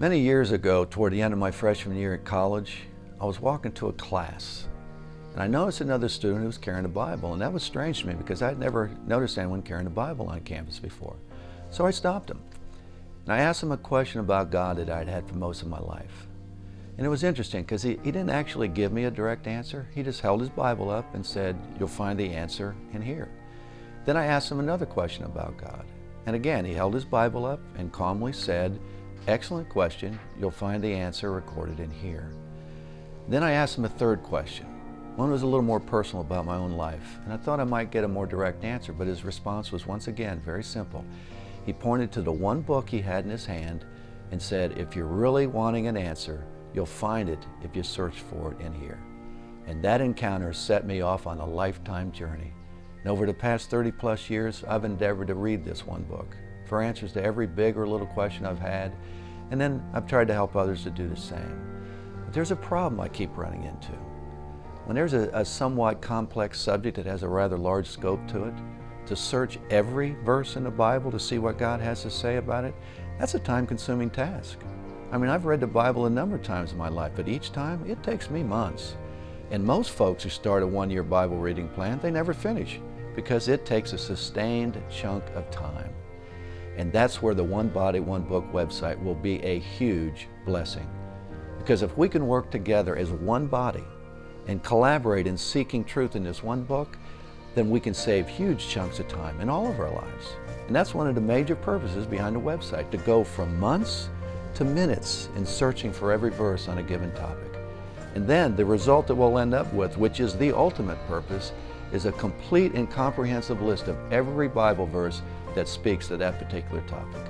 Many years ago, toward the end of my freshman year at college, I was walking to a class and I noticed another student who was carrying a Bible, and that was strange to me because I'd never noticed anyone carrying a Bible on campus before. So I stopped him and I asked him a question about God that I'd had for most of my life. And it was interesting because he didn't actually give me a direct answer. He just held his Bible up and said, "You'll find the answer in here." Then I asked him another question about God. And again, he held his Bible up and calmly said, "Excellent question. You'll find the answer recorded in here." Then I asked him a third question. One was a little more personal about my own life, and I thought I might get a more direct answer, but his response was once again very simple. He pointed to the one book he had in his hand and said, "If you're really wanting an answer, you'll find it if you search for it in here." And that encounter set me off on a lifetime journey. And over the past 30 plus years, I've endeavored to read this one book for answers to every big or little question I've had, and then I've tried to help others to do the same. But there's a problem I keep running into. When there's a somewhat complex subject that has a rather large scope to it, to search every verse in the Bible to see what God has to say about it, that's a time-consuming task. I mean, I've read the Bible a number of times in my life, but each time it takes me months. And most folks who start a one-year Bible reading plan, they never finish because it takes a sustained chunk of time. And that's where the One Body, One Book website will be a huge blessing. Because if we can work together as one body and collaborate in seeking truth in this one book, then we can save huge chunks of time in all of our lives. And that's one of the major purposes behind the website, to go from months to minutes in searching for every verse on a given topic. And then the result that we'll end up with, which is the ultimate purpose, is a complete and comprehensive list of every Bible verse that speaks to that particular topic.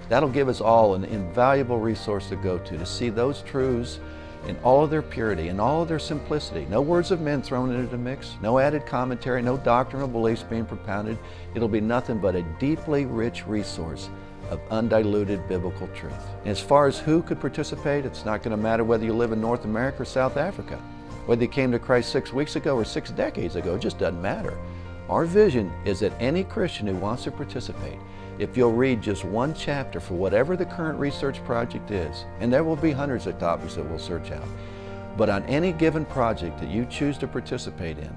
That'll give us all an invaluable resource to go to see those truths in all of their purity, in all of their simplicity. No words of men thrown into the mix, no added commentary, no doctrinal beliefs being propounded. It'll be nothing but a deeply rich resource of undiluted biblical truth. And as far as who could participate, it's not going to matter whether you live in North America or South Africa, whether you came to Christ 6 weeks ago or 6 decades ago, it just doesn't matter. Our vision is that any Christian who wants to participate, if you'll read just one chapter for whatever the current research project is, and there will be hundreds of topics that we'll search out, but on any given project that you choose to participate in,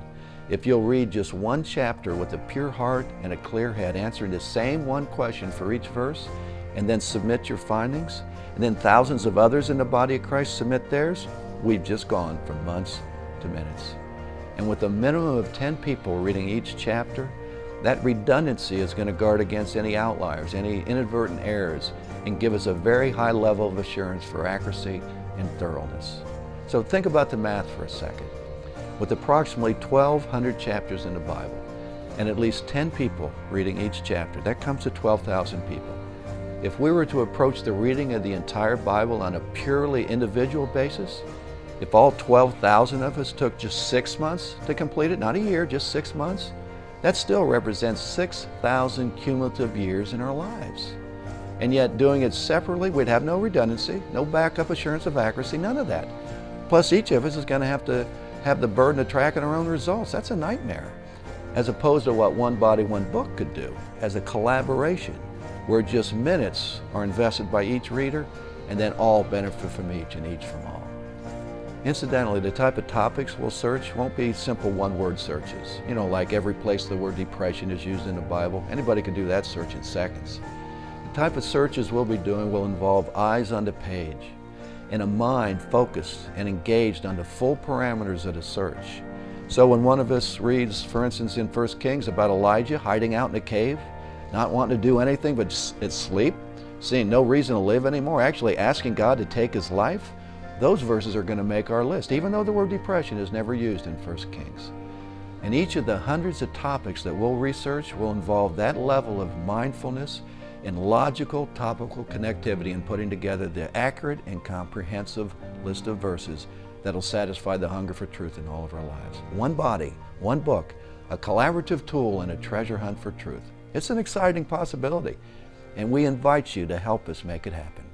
if you'll read just one chapter with a pure heart and a clear head, answering the same one question for each verse, and then submit your findings, and then thousands of others in the body of Christ submit theirs, we've just gone from months to minutes. And with a minimum of 10 people reading each chapter, that redundancy is going to guard against any outliers, any inadvertent errors, and give us a very high level of assurance for accuracy and thoroughness. So think about the math for a second. With approximately 1,200 chapters in the Bible, and at least 10 people reading each chapter, that comes to 12,000 people. If we were to approach the reading of the entire Bible on a purely individual basis, if all 12,000 of us took just 6 months to complete it, not a year, just 6 months, that still represents 6,000 cumulative years in our lives. And yet doing it separately, we'd have no redundancy, no backup assurance of accuracy, none of that. Plus each of us is going to have the burden of tracking our own results. That's a nightmare. As opposed to what One Body, One Book could do as a collaboration, where just minutes are invested by each reader and then all benefit from each and each from all. Incidentally, the type of topics we'll search won't be simple one-word searches. You know, like every place the word depression is used in the Bible. Anybody can do that search in seconds. The type of searches we'll be doing will involve eyes on the page and a mind focused and engaged on the full parameters of the search. So when one of us reads, for instance, in 1 Kings about Elijah hiding out in a cave, not wanting to do anything but sleep, seeing no reason to live anymore, actually asking God to take his life, those verses are going to make our list, even though the word depression is never used in 1 Kings. And each of the hundreds of topics that we'll research will involve that level of mindfulness and logical topical connectivity in putting together the accurate and comprehensive list of verses that'll satisfy the hunger for truth in all of our lives. One body, one book, a collaborative tool and a treasure hunt for truth. It's an exciting possibility, and we invite you to help us make it happen.